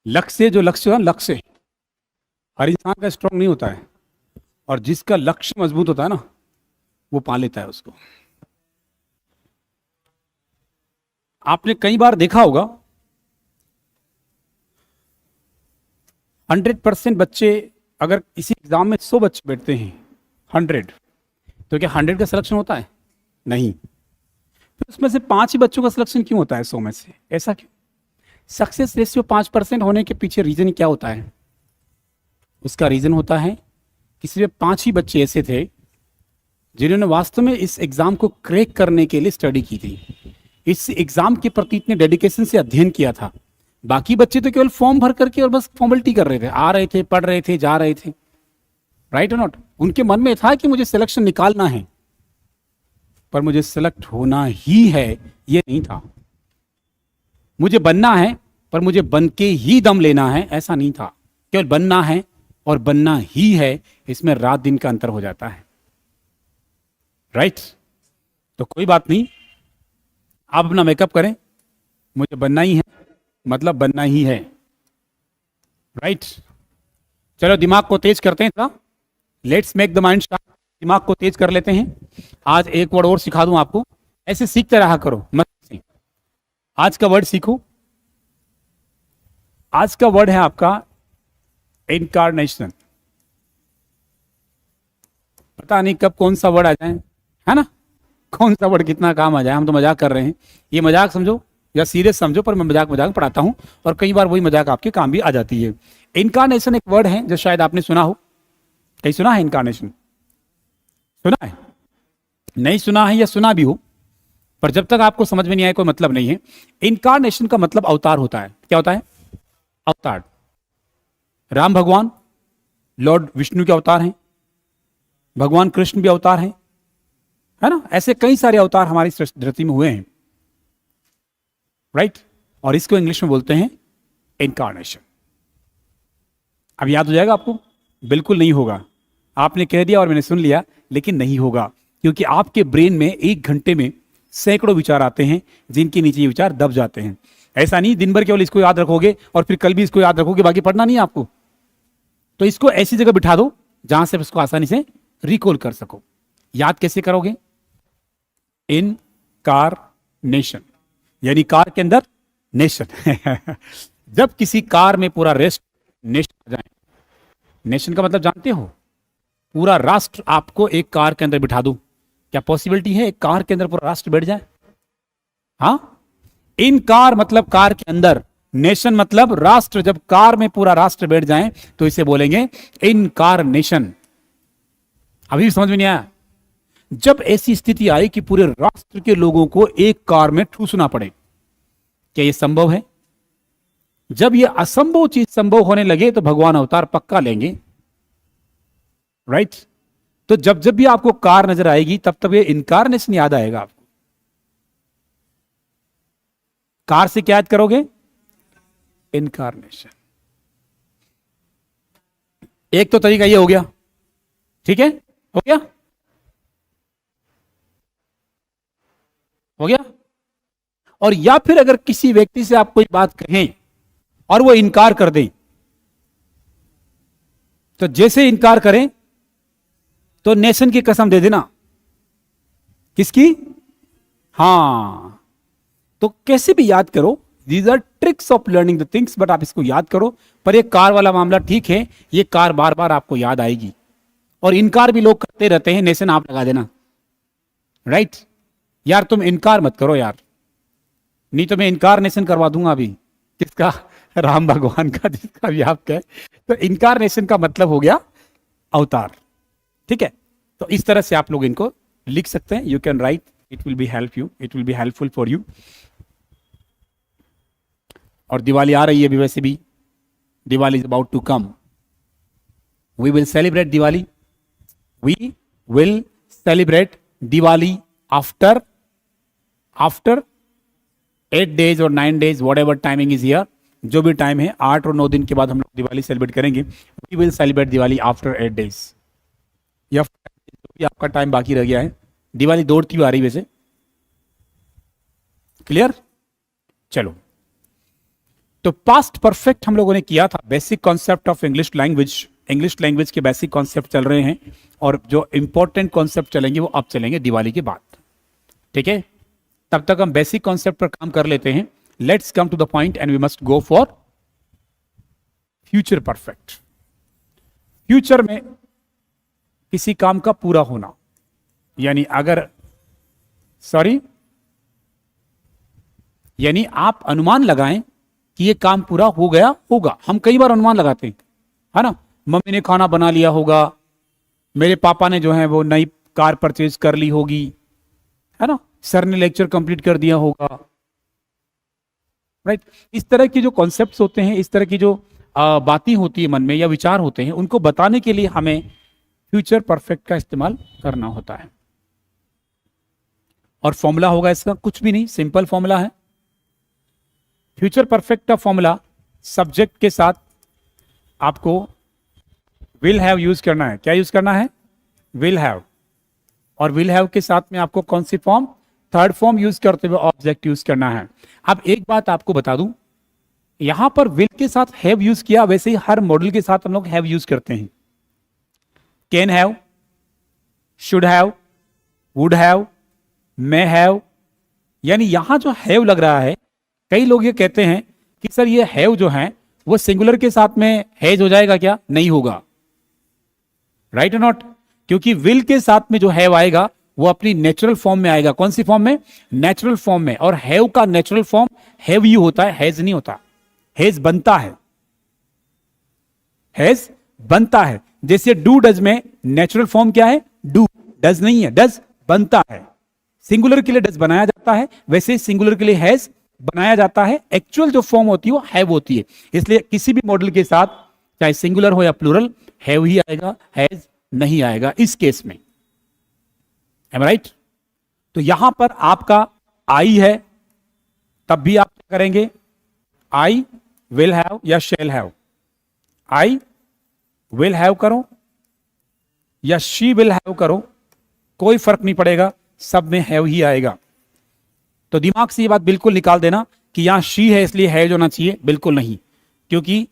लक्ष्य, जो लक्ष्य है, लक्ष्य हर इंसान का स्ट्रांग नहीं होता है, और जिसका लक्ष्य मजबूत होता है ना, वो पा लेता है उसको। आपने कई बार देखा होगा 100% बच्चे, अगर इसी एग्जाम में 100 बच्चे बैठते हैं, 100, तो क्या 100 का सिलेक्शन होता है? नहीं। फिर उसमें से 5 ही बच्चों का सिलेक्शन क्यों होता है 100 में से? ऐसा क्यों? सक्सेस रेशियो 5% होने के पीछे रीजन क्या होता है? उसका रीजन होता है कि सिर्फ 5 ही बच्चे ऐसे थे जिन्होंने वास्तव में इस एग्जाम को क्रैक करने के लिए स्टडी की थी, इस एग्जाम के प्रति इतने डेडिकेशन से अध्ययन किया था। बाकी बच्चे तो केवल फॉर्म भर करके और बस फॉर्मेलिटी कर रहे थे, आ रहे थे, पढ़ रहे थे, जा रहे थे। राइट और नॉट? उनके मन में था कि मुझे सिलेक्शन निकालना है, पर मुझे सिलेक्ट होना ही है ये नहीं था। मुझे बनना है, पर मुझे बन के ही दम लेना है, ऐसा नहीं था। केवल बनना है और बनना ही है, इसमें रात दिन का अंतर हो जाता है। राइट? तो कोई बात नहीं, आप अपना मेकअप करें, मुझे बनना ही है, मतलब बनना ही है। राइट? चलो दिमाग को तेज करते हैं थोड़ा। Let's make the mind sharp. दिमाग को तेज कर लेते हैं। आज एक वर्ड और सिखा दूं आपको, ऐसे सीखते रहा करो, मत सीख। आज का वर्ड सीखो। आज का वर्ड है आपका इनकारनेशन। पता नहीं कब कौन सा वर्ड आ जाए, है ना? कौन सा वर्ड कितना काम आ जाए। हम तो मजाक कर रहे हैं, ये मजाक समझो या सीरियस समझो, पर मैं मजाक मजाक पढ़ाता हूं और कई बार वही मजाक आपके काम भी आ जाती है। इनकारनेशन एक वर्ड है जो शायद आपने सुना हो। कहीं सुना है इनकारनेशन? सुना है? नहीं सुना है या सुना भी हो, पर जब तक आपको समझ में नहीं आए कोई मतलब नहीं है। इनकारनेशन का मतलब अवतार होता है। क्या होता है? अवतार। राम भगवान लॉर्ड विष्णु के अवतार हैं, भगवान कृष्ण भी अवतार हैं, है ना? ऐसे कई सारे अवतार हमारी धरती में हुए हैं। राइट? और इसको इंग्लिश में बोलते हैं इनकारनेशन। अब याद हो जाएगा आपको? बिल्कुल नहीं होगा। आपने कह दिया और मैंने सुन लिया, लेकिन नहीं होगा, क्योंकि आपके ब्रेन में 1 घंटे में सैकड़ों विचार आते हैं, जिनके नीचे ये विचार दब जाते हैं। ऐसा नहीं दिन भर केवल इसको याद रखोगे और फिर कल भी इसको याद रखोगे, बाकी पढ़ना नहीं है आपको। तो इसको ऐसी जगह बिठा दो जहां से इसको आसानी से रिकॉल कर सको। याद कैसे करोगे? इनकारनेशन, यानी कार के अंदर नेशन। जब किसी कार में पूरा रेस्ट नेशन आ जाए, नेशन का मतलब जानते हो? पूरा राष्ट्र आपको एक कार के अंदर बिठा दूं, क्या पॉसिबिलिटी है एक कार के अंदर पूरा राष्ट्र बैठ जाए? हाँ? इन कार मतलब कार के अंदर, नेशन मतलब राष्ट्र। जब कार में पूरा राष्ट्र बैठ जाए तो इसे बोलेंगे इनकारनेशन। अभी भी समझ में नहीं आया? जब ऐसी स्थिति आई कि पूरे राष्ट्र के लोगों को एक कार में ठूसना पड़े, क्या यह संभव है? जब यह असंभव चीज संभव होने लगे तो भगवान अवतार पक्का लेंगे। राइट? तो जब जब भी आपको कार नजर आएगी, तब तब ये इनकारनेशन याद आएगा आपको। कार से क्या याद करोगे? इनकारनेशन। एक तो तरीका ये हो गया, ठीक है? हो गया? हो गया? और या फिर अगर किसी व्यक्ति से आप कोई बात कहें और वो इनकार कर दें, तो जैसे इनकार करें तो नेशन की कसम दे देना। किसकी? हां। तो कैसे भी याद करो, these are tricks of learning the things, but आप इसको याद करो। पर ये कार वाला मामला ठीक है, ये कार बार बार आपको याद आएगी। और इनकार भी लोग करते रहते हैं, नेशन आप लगा देना। राइट? यार तुम इनकार मत करो यार, नहीं तो मैं इनकारनेशन करवा दूंगा अभी। किसका? राम भगवान का, जिसका भी आप कहे। तो इनकारनेशन का मतलब हो गया अवतार। ठीक है? तो इस तरह से आप लोग इनको लिख सकते हैं। You can write, it will be help you, it will be helpful for you. और दिवाली आ रही है अभी, वैसे भी Diwali is about to come. We will celebrate Diwali, we will celebrate Diwali after 8 days और 9 days, whatever timing is here. जो भी टाइम है, 8 और 9 दिन के बाद हम लोग दिवाली सेलिब्रेट करेंगे। We will celebrate Diwali after 8 days, या आपका टाइम बाकी रह गया है। दिवाली दौड़ती हुई आ रही वैसे। क्लियर? चलो, तो पास्ट परफेक्ट हम लोगों ने किया था, basic concept of English language के बेसिक कॉन्सेप्ट चल रहे हैं, और जो इंपॉर्टेंट कॉन्सेप्ट चलेंगे वो अब चलेंगे दिवाली के बाद, ठीक है। तब तक हम बेसिक कॉन्सेप्ट पर काम कर लेते हैं। Let's come to the point and we must go for future perfect. Future में किसी काम का पूरा होना, यानी यानी आप अनुमान लगाएं कि ये काम पूरा हो गया होगा। हम कई बार अनुमान लगाते हैं, है ना। मम्मी ने खाना बना लिया होगा, मेरे पापा ने जो है वो नई कार परचेज कर ली होगी, है ना, सर ने लेक्चर कंप्लीट कर दिया होगा, राइट। इस तरह की जो कॉन्सेप्ट्स होते हैं, इस तरह की जो बातें होती है मन में या विचार होते हैं, उनको बताने के लिए हमें फ्यूचर परफेक्ट का इस्तेमाल करना होता है। और फॉर्मूला होगा इसका कुछ भी नहीं, सिंपल फॉर्मूला है। फ्यूचर परफेक्ट का फॉर्मूला सब्जेक्ट के साथ आपको विल हैव यूज करना है। क्या यूज करना है? Will have. और विल हैव के साथ में आपको कौन सी फॉर्म? थर्ड फॉर्म यूज करते हुए ऑब्जेक्ट यूज करना है। अब एक बात आपको बता दूं, यहां पर विल के साथ हैव यूज किया, वैसे ही हर मॉडल के साथ हम लोग हैव यूज करते हैं। Can have, should have, would have, may have, यानी यहां जो हैव लग रहा है, कई लोग ये कहते हैं कि सर ये हैव जो है वो सिंगुलर के साथ में हैज हो जाएगा क्या? नहीं होगा, राइट और नॉट? क्योंकि विल के साथ में जो हैव आएगा वो अपनी नेचुरल फॉर्म में आएगा। कौन सी फॉर्म में? नेचुरल फॉर्म में। और हैव का नेचुरल फॉर्म हैव ही होता है, हैज नहीं होता। हैज बनता है, हैज बनता है। जैसे डू डज में नेचुरल फॉर्म क्या है? डू। डज नहीं है, डज बनता है। सिंगुलर के लिए डज बनाया जाता है, वैसे सिंगुलर के लिए हैज बनाया जाता है। एक्चुअल जो फॉर्म होती है वो हैव होती है। इसलिए किसी भी मॉडल के साथ चाहे सिंगुलर हो या प्लूरल, हैव ही आएगा, हैज नहीं आएगा इस केस में। एम आई राइट? तो यहां पर आपका आई है, तब भी आप क्या करेंगे? आई विल हैव या shall have. I will have करो या शी विल हैव करो, कोई फर्क नहीं पड़ेगा, सब में हैव ही आएगा। तो दिमाग से ये बात बिल्कुल निकाल देना कि यहां शी है इसलिए हैज होना चाहिए, बिल्कुल नहीं। क्योंकि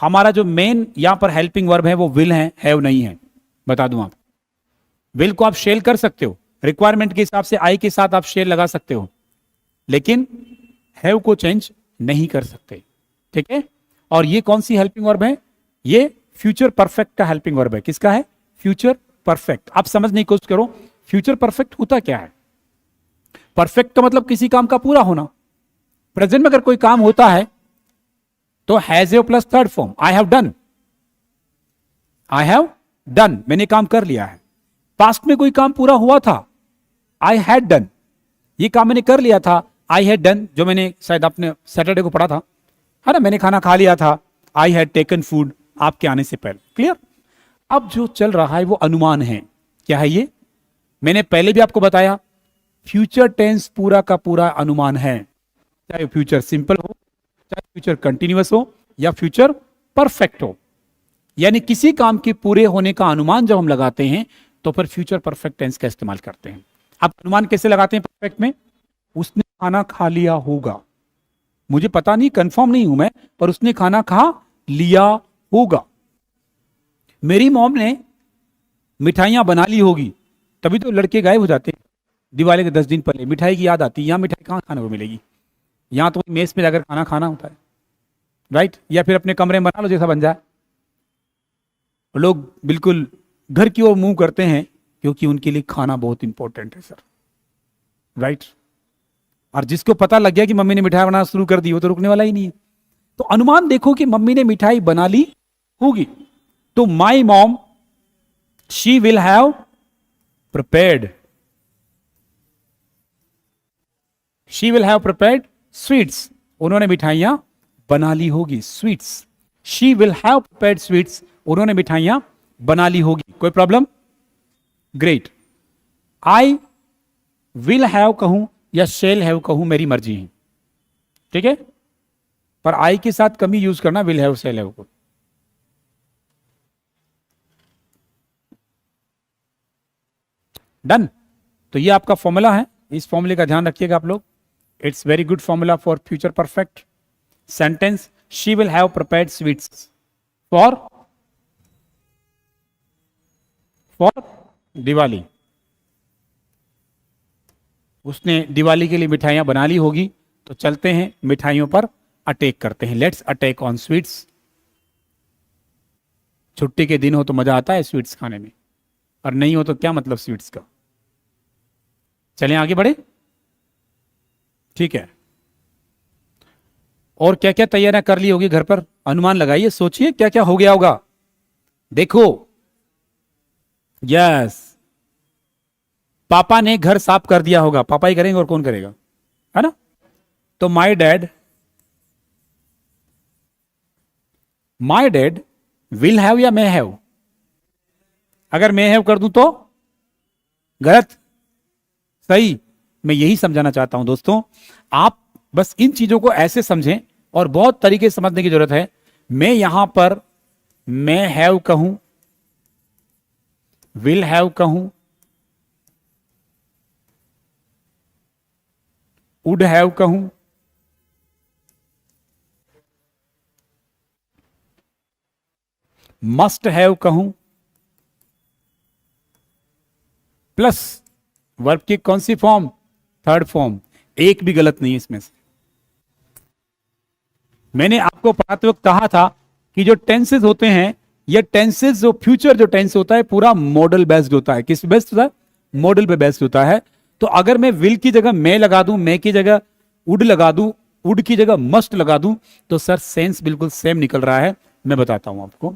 हमारा जो मेन यहां पर हेल्पिंग वर्ब है वो विल है, हैव नहीं है। बता दूं आप, विल को आप शेल कर सकते हो, रिक्वायरमेंट के हिसाब से आई के साथ आप शेल लगा सकते हो, लेकिन हैव को चेंज नहीं कर सकते, ठीक है। और ये कौन सी हेल्पिंग वर्ब है? ये फ्यूचर परफेक्ट का हेल्पिंग वर्ब है। किसका है? Future perfect. आप समझने की कोशिश करो, फ्यूचर परफेक्ट होता क्या है? परफेक्ट का मतलब किसी काम का पूरा होना। प्रेजेंट में अगर कोई काम होता है तो has have plus third form, I have done. I have done, मैंने काम कर लिया है। पास्ट में कोई काम पूरा हुआ था, आई हैड डन, ये काम मैंने कर लिया था, आई हैड डन, जो मैंने शायद आपने सैटरडे को पढ़ा था, है ना, मैंने खाना खा लिया था, आई हैड टेकन फूड, आपके आने से पहले। क्लियर? अब जो चल रहा है वो अनुमान है। क्या है ये? मैंने पहले भी आपको बताया, फ्यूचर टेंस पूरा का पूरा अनुमान है, चाहे फ्यूचर सिंपल हो, चाहे फ्यूचर कंटिन्यूअस हो, या फ्यूचर परफेक्ट हो। यानी किसी काम के पूरे होने का अनुमान जब हम लगाते हैं तो फिर फ्यूचर परफेक्ट टेंस का इस्तेमाल करते हैं। आप अनुमान कैसे लगाते हैं परफेक्ट में? उसने खाना खा लिया होगा, मुझे पता नहीं, कंफर्म नहीं हूं मैं, पर उसने खाना खा लिया होगा। मेरी मॉम ने मिठाइयां बना ली होगी, तभी तो लड़के गायब हो जाते हैं। दिवाली के 10 दिन पहले मिठाई की याद आती है, यहां मिठाई कहां खाने को मिलेगी? यहां तो मेस में जाकर खाना खाना होता है, राइट? या फिर अपने कमरे में बना लो जैसा बन जाए। लोग बिल्कुल घर की ओर मुंह करते हैं क्योंकि उनके लिए खाना बहुत इंपॉर्टेंट है सर, राइट? और जिसको पता लग गया कि मम्मी ने मिठाई बनाना शुरू कर दी, वो तो रुकने वाला ही नहीं है। तो अनुमान देखो कि मम्मी ने मिठाई बना ली होगी, तो my mom she will have prepared, she will have prepared sweets, उन्होंने मिठाइयां बना ली होगी, sweets. She will have prepared sweets, उन्होंने मिठाइयां बना ली होगी। कोई problem? Great. I will have कहूं या शेल हैव कहूं, मेरी मर्जी है, ठीक है। पर आई के साथ कमी यूज करना, विल हैव शेल हैव को। डन। तो ये आपका फॉर्मूला है, इस फॉर्मूले का ध्यान रखिएगा आप लोग। It's very good formula for future perfect. Sentence, she will have prepared sweets for for Diwali. उसने दिवाली के लिए मिठाइयां बना ली होगी, तो चलते हैं मिठाइयों पर अटैक करते हैं। Let's attack on sweets. छुट्टी के दिन हो तो मजा आता है स्वीट्स खाने में, और नहीं हो तो क्या मतलब स्वीट्स का। चलें आगे बढ़े, ठीक है। और क्या क्या तैयारियां कर ली होगी घर पर, अनुमान लगाइए, सोचिए क्या क्या हो गया होगा। देखो, यस, पापा ने घर साफ कर दिया होगा, पापा ही करेंगे और कौन करेगा, है ना। तो माय डैड विल हैव या मे हैव, अगर मे हैव कर दूं तो गलत, सही। मैं यही समझाना चाहता हूं दोस्तों, आप बस इन चीजों को ऐसे समझें, और बहुत तरीके से समझने की जरूरत है। मैं यहां पर मे हैव कहूं, विल हैव कहूं, वुड हैव कहूं, मस्ट हैव कहूं, प्लस वर्ब की कौन सी फॉर्म, थर्ड फॉर्म, एक भी गलत नहीं है इसमें से। मैंने आपको पढ़ाते वक्त कहा था कि जो टेंसेस होते हैं, ये टेंसेस, जो फ्यूचर जो टेंस होता है पूरा मॉडल बेस्ड होता है। किस बेस्ड होता है, मॉडल पे बेस्ड होता है। तो अगर मैं विल की जगह मैं लगा दूं, मैं की जगह वुड लगा दूं, वुड की जगह मस्ट लगा दूं, तो सर सेंस बिल्कुल सेम निकल रहा है। मैं बताता हूं आपको।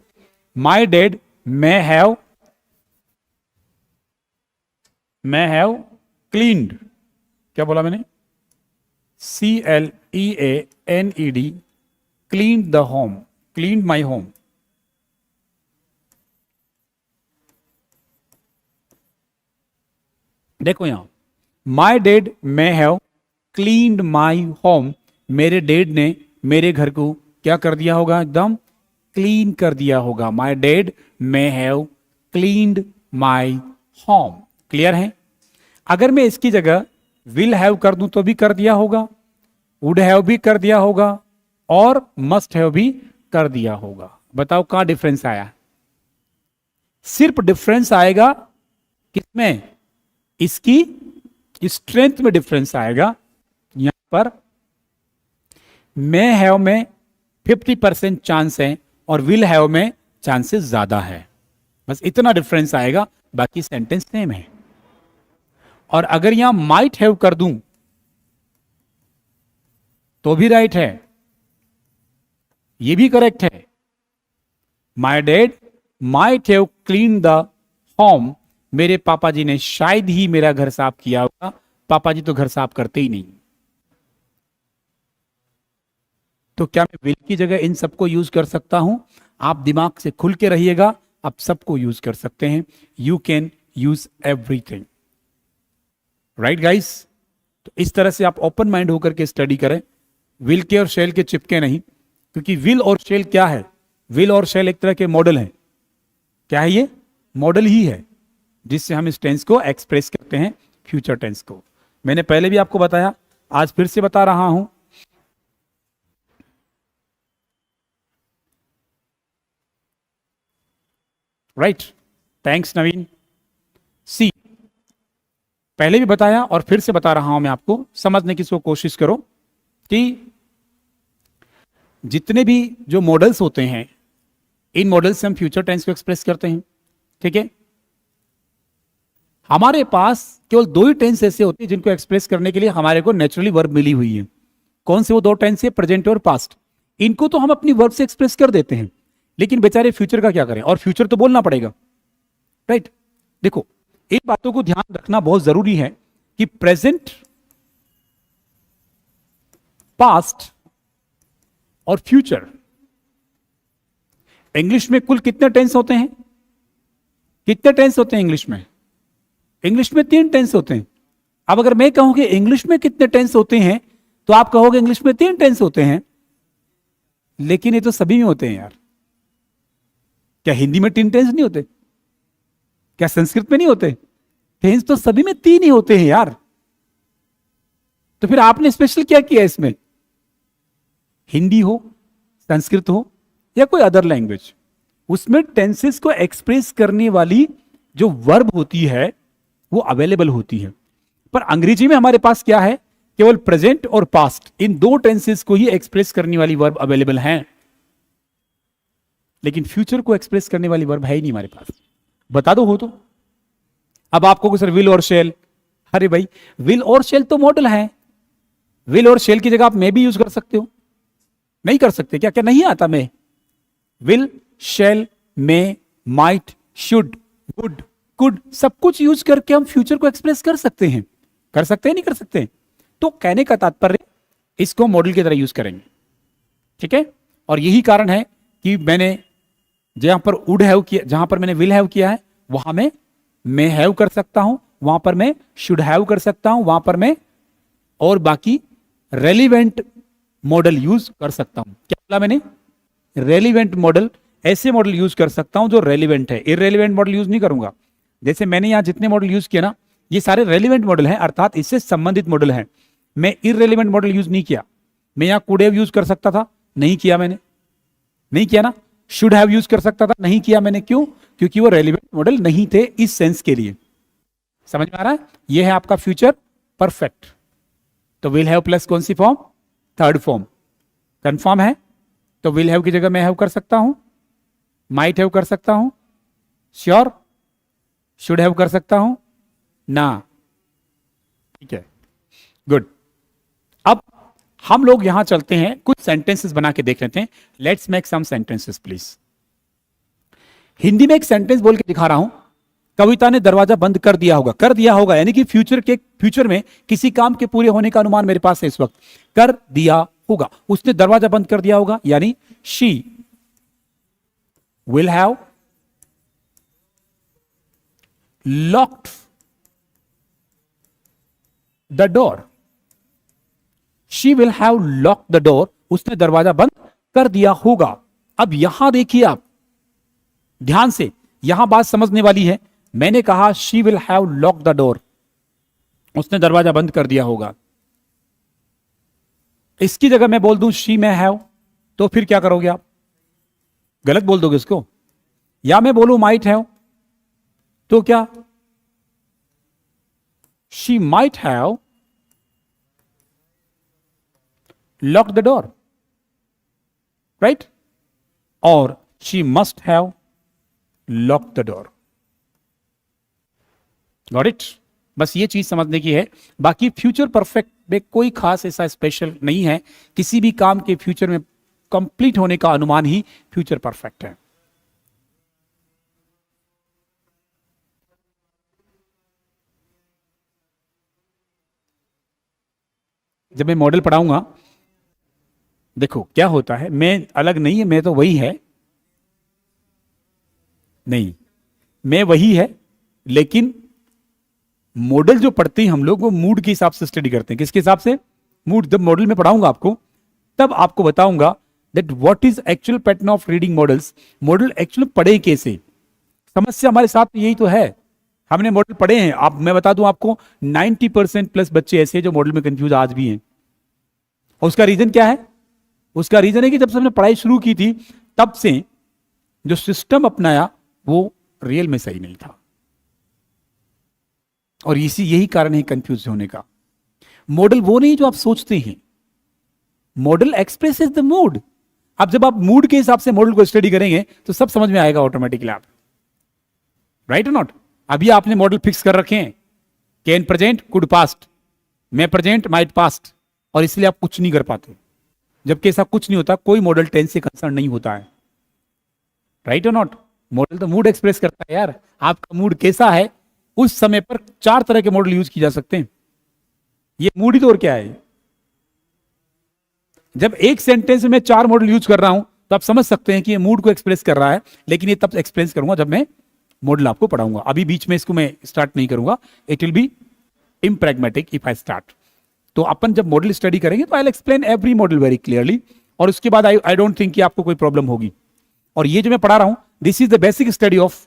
My dad may have cleaned, क्या बोला मैंने, CLEANED, cleaned the home, cleaned my home. देखो यहां, my dad may have cleaned my home, मेरे डैड ने मेरे घर को क्या कर दिया होगा, एकदम क्लीन कर दिया होगा। My dad may have cleaned my home. Clear है। अगर मैं इसकी जगह विल हैव कर दूं तो भी कर दिया होगा, वुड हैव भी कर दिया होगा, और मस्ट हैव भी कर दिया होगा। बताओ कहां डिफरेंस आया। सिर्फ डिफरेंस आएगा किसमें, इसकी स्ट्रेंथ में डिफरेंस आएगा। यहां पर मे हैव में 50% चांस है, और विल हैव में चांसेस ज्यादा है। बस इतना डिफरेंस आएगा, बाकी सेंटेंस सेम है। और अगर यहां माइट हैव कर दूं तो भी राइट है, ये भी करेक्ट है। My dad might have clean the home, मेरे पापा जी ने शायद ही मेरा घर साफ किया होगा। पापा जी तो घर साफ करते ही नहीं। तो क्या मैं विल की जगह इन सबको यूज कर सकता हूं। आप दिमाग से खुल के रहिएगा, आप सबको यूज कर सकते हैं। You can use everything, right guys. तो इस तरह से आप ओपन माइंड होकर के स्टडी करें, विल के और शेल के चिपके नहीं। क्योंकि विल और शेल क्या है, विल और शेल एक तरह के मॉडल हैं। क्या है ये, मॉडल ही है, जिससे हम इस टेंस को एक्सप्रेस करते हैं, फ्यूचर टेंस को। मैंने पहले भी आपको बताया, आज फिर से बता रहा हूं। राइट, थैंक्स नवीन। सी, पहले भी बताया और फिर से बता रहा हूं मैं आपको, समझने की इसको कोशिश करो कि जितने भी जो मॉडल्स होते हैं, इन मॉडल्स से हम फ्यूचर टेंस को एक्सप्रेस करते हैं। ठीक है, हमारे पास केवल दो ही टेंस ऐसे होते हैं जिनको एक्सप्रेस करने के लिए हमारे को नेचुरली वर्ब मिली हुई है। कौन से वो दो टेंस है, प्रेजेंट और पास्ट। इनको तो हम अपनी वर्ब से एक्सप्रेस कर देते हैं, लेकिन बेचारे फ्यूचर का क्या करें, और फ्यूचर तो बोलना पड़ेगा, राइट। देखो, इन बातों को ध्यान रखना बहुत जरूरी है कि प्रेजेंट, पास्ट और फ्यूचर, इंग्लिश में कुल कितने टेंस होते हैं, कितने टेंस होते हैं इंग्लिश में। इंग्लिश में 3 टेंस होते हैं। अब अगर मैं कहूं कि इंग्लिश में कितने टेंस होते हैं, तो आप कहोगे इंग्लिश में 3 टेंस होते हैं, लेकिन ये तो सभी में होते हैं यार। क्या हिंदी में 3 टेंस नहीं होते, क्या संस्कृत में नहीं होते। टेंस तो सभी में 3 ही होते हैं यार। तो फिर आपने स्पेशल क्या किया इसमें। हिंदी हो, संस्कृत हो या कोई अदर लैंग्वेज, उसमें टेंसेस को एक्सप्रेस करने वाली जो वर्ब होती है वो अवेलेबल होती है। पर अंग्रेजी में हमारे पास क्या है, केवल प्रेजेंट और पास्ट, इन दो टेंसेस को ही एक्सप्रेस करने वाली वर्ब अवेलेबल है, लेकिन फ्यूचर को एक्सप्रेस करने वाली वर्ब है ही नहीं हमारे पास। बता दो हो तो। अब आपको सर विल और शेल, अरे भाई विल और शेल तो मॉडल है, विल और शेल की जगह आप मे भी यूज कर सकते हो, नहीं कर सकते क्या? क्या नहीं आता may? Will, shall, may, might, should, would, could, सब कुछ यूज करके हम फ्यूचर को एक्सप्रेस कर सकते हैं। कर सकते हैं नहीं कर सकते? तो कहने का तात्पर्य इसको मॉडल की तरह यूज करेंगे, ठीक है। और यही कारण है कि मैंने जहां पर वुड हैव किया, जहां पर मैंने विल हैव किया है वहां मैं मे हैव कर सकता हूं, वहां पर मैं शुड हैव कर सकता हूं, वहां पर मैं और बाकी रेलिवेंट मॉडल यूज कर सकता हूं। क्या बोला मैंने? रेलिवेंट मॉडल, ऐसे मॉडल यूज कर सकता हूं जो रेलिवेंट है, इररेलिवेंट मॉडल यूज नहीं करूंगा। जैसे मैंने यहां जितने मॉडल यूज किया ना, ये सारे रेलिवेंट मॉडल हैं, अर्थात इससे संबंधित मॉडल हैं। मैं इररेलिवेंट मॉडल यूज नहीं किया। मैं यहां कुड हैव यूज कर सकता था, नहीं किया मैंने, नहीं किया ना। शुड हैव यूज कर सकता था, नहीं किया मैंने। क्यों? क्योंकि वो रेलिवेंट मॉडल नहीं थे इस सेंस के लिए। समझ में आ रहा है? ये है आपका फ्यूचर परफेक्ट। तो विल हैव प्लस कौन सी फॉर्म? Third form. कंफर्म है? तो विल हैव की जगह मैं हैव कर सकता हूं, माइट हैव कर सकता हूं, श्योर, शुड हैव कर सकता हूं ना। ठीक है, गुड। अब हम लोग यहां चलते हैं, कुछ सेंटेंसेस बना के देख लेते हैं। Let's make some sentences please. Hindi में एक सेंटेंस बोल के दिखा रहा हूं, कविता ने दरवाजा बंद कर दिया होगा। कर दिया होगा यानी कि फ्यूचर में किसी काम के पूरे होने का अनुमान मेरे पास है इस वक्त। कर दिया होगा, उसने दरवाजा बंद कर दिया होगा, यानी she will have locked the door. She will have locked the door, उसने दरवाजा बंद कर दिया होगा। अब यहां देखिए आप ध्यान से, यहां बात समझने वाली है। मैंने कहा she will have locked the door, उसने दरवाजा बंद कर दिया होगा। इसकी जगह मैं बोल दूं शी में हैव, तो फिर क्या करोगे आप? गलत बोल दोगे इसको। या मैं बोलूं माइट हैव, तो क्या? She might have locked the door, right? और she must have locked the door. Got it? बस ये चीज समझने की है। बाकी फ्यूचर परफेक्ट में कोई खास ऐसा स्पेशल नहीं है। किसी भी काम के फ्यूचर में कंप्लीट होने का अनुमान ही फ्यूचर परफेक्ट है। जब मैं मॉडल पढ़ाऊंगा, देखो क्या होता है, मैं अलग नहीं है, मैं तो वही है नहीं, मैं वही है, लेकिन मॉडल जो पढ़ते हैं हम लोग वो मूड के हिसाब से स्टडी करते हैं। किसके हिसाब से? मूड। जब मॉडल में पढ़ाऊंगा आपको, तब आपको बताऊंगा that what is actual pattern of reading models. Model actual पढ़े कैसे। समस्या हमारे साथ यही तो है, हमने मॉडल पढ़े हैं। आप, मैं बता दूं आपको, 90% प्लस बच्चे ऐसे हैं जो मॉडल में कंफ्यूज आज भी हैं। और उसका रीजन क्या है? उसका रीजन है कि जब से हमने पढ़ाई शुरू की थी, तब से जो सिस्टम अपनाया वो रियल में सही नहीं था, और यही कारण है कंफ्यूज होने का। मॉडल वो नहीं जो आप सोचते हैं, मॉडल एक्सप्रेसेस द मूड। अब जब आप मूड के हिसाब से मॉडल को स्टडी करेंगे तो सब समझ में आएगा ऑटोमेटिकली आप, राइट और नॉट? अभी आपने मॉडल फिक्स कर रखे हैं, कैन प्रेजेंट, कुड पास्ट, मैं प्रेजेंट, माइट पास्ट, और इसलिए आप कुछ नहीं कर पाते। जबकि ऐसा कुछ नहीं होता, कोई मॉडल टेंस से कंसर्न नहीं होता है, राइट और नॉट? मॉडल तो मूड एक्सप्रेस करता है यार, आपका मूड कैसा है उस समय पर 4 तरह के मॉडल यूज किए जा सकते हैं। ये मूड ही तो और क्या है। जब एक सेंटेंस में 4 मॉडल यूज कर रहा हूं तो आप समझ सकते हैं कि ये मूड को एक्सप्रेस कर रहा है, लेकिन ये तब एक्सप्रेस करूंगा जब मैं मॉडल आपको पढ़ाऊंगा। अभी बीच में इसको मैं स्टार्ट नहीं करूंगा, it will be impragmatic if I start. तो अपन जब मॉडल स्टडी करेंगे तो I will explain every model very clearly, और उसके बाद आई डोंट थिंक कि आपको कोई प्रॉब्लम होगी। और ये जो मैं पढ़ा रहा हूं, this is the basic study of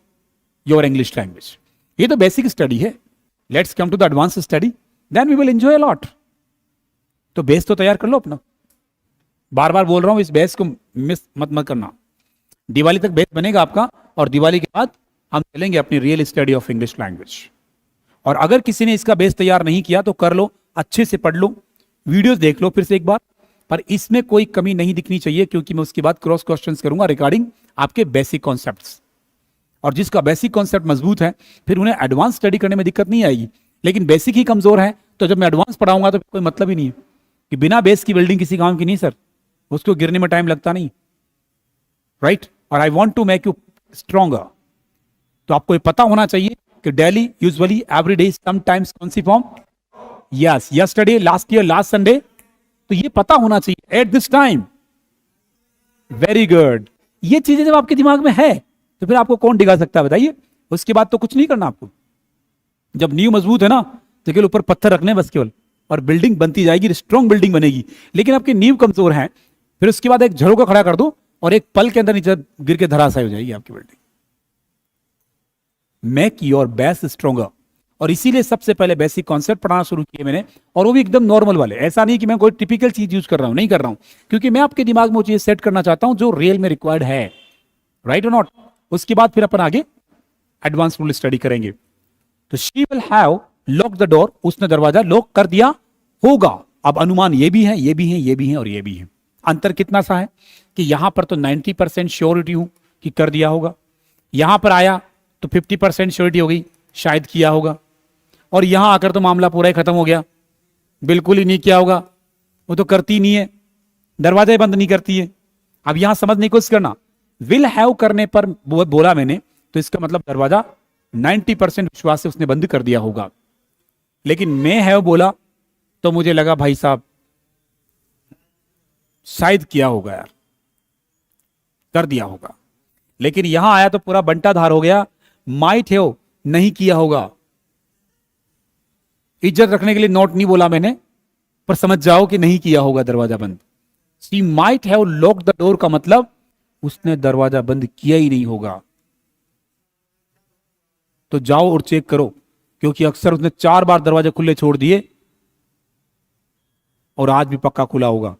your English language. ये तो बेसिक स्टडी है। Let's come to the advance study, then we will enjoy a lot. तो बेस तो तैयार कर लो अपना, बार बार बोल रहा हूं, इस बेस को मिस मत करना। दिवाली तक बेस बनेगा आपका, और दिवाली के बाद हम चलेंगे अपनी real study of English language. और अगर किसी ने इसका बेस तैयार नहीं किया तो कर लो, अच्छे से पढ़ लो, वीडियोस देख लो फिर से एक बार, पर इसमें कोई कमी नहीं दिखनी चाहिए, क्योंकि मैं उसके बाद क्रॉस क्वेश्चंस करूंगा रिगार्डिंग आपके बेसिक कॉन्सेप्ट्स। और जिसका बेसिक कॉन्सेप्ट मजबूत है फिर उन्हें एडवांस स्टडी करने में दिक्कत नहीं आएगी। लेकिन बेसिक ही कमजोर है तो जब मैं एडवांस पढ़ाऊंगा तो कोई मतलब ही नहीं है, कि बिना बेस की बिल्डिंग किसी काम की नहीं सर, उसको गिरने में टाइम लगता नहीं, राइट। और I want to make you stronger. तो आपको ये पता होना चाहिए कि daily, usually, every day, sometimes, कौन सी form, yes, yesterday, last year, last Sunday, तो ये पता होना चाहिए at this time. Very good. ये चीजें जब आपके दिमाग में है तो फिर आपको कौन डिगा सकता है बताइए। उसके बाद तो कुछ नहीं करना आपको। जब नींव मजबूत है ना तो केवल ऊपर पत्थर रखने बस केवल, और बिल्डिंग बनती जाएगी, स्ट्रॉन्ग बिल्डिंग बनेगी। लेकिन आपकी नींव कमजोर है, फिर उसके बाद एक झरोका खड़ा कर दो और एक पल के अंदर नीचे गिर के धराशायी हो जाएगी आपकी building. Make your base stronger. और इसीलिए सबसे पहले बेसिक कॉन्सेप्ट पढ़ाना शुरू किए मैंने, और वो भी एकदम नॉर्मल वाले। ऐसा नहीं कि मैं कोई टिपिकल चीज यूज कर रहा हूं, नहीं कर रहा हूं, क्योंकि मैं आपके दिमाग में वो चीज सेट करना चाहता हूं जो रियल में रिक्वायर्ड है, राइट और नॉट। उसके बाद फिर अपन आगे एडवांस रूल स्टडी करेंगे। तो she will have lock the door, उसने दरवाजा लॉक कर दिया होगा। अब अनुमान ये भी है, ये भी है, ये भी है और ये भी है। अंतर कितना सा है कि यहां पर तो 90% श्योरिटी हूं कि कर दिया होगा, यहां पर आया तो 50% श्योरिटी हो गई शायद किया होगा, और यहां आकर तो मामला पूरा ही खत्म हो गया, बिल्कुल ही नहीं किया होगा, वो तो करती नहीं है, दरवाजा बंद नहीं करती है। अब यहां समझने की कोशिश करना, विल हैव करने पर बोला मैंने तो इसका मतलब दरवाजा 90% विश्वास से उसने बंद कर दिया होगा। लेकिन मैं हैव बोला तो मुझे लगा भाई साहब शायद किया होगा यार, कर दिया होगा। लेकिन यहां आया तो पूरा बंटाधार हो गया, माइट हैव नहीं किया होगा। इज्जत रखने के लिए नोट नहीं बोला मैंने, पर समझ जाओ कि नहीं किया होगा दरवाजा बंद। She might have locked the door का मतलब उसने दरवाजा बंद किया ही नहीं होगा। तो जाओ और चेक करो, क्योंकि अक्सर उसने 4 बार दरवाजे खुले छोड़ दिए और आज भी पक्का खुला होगा।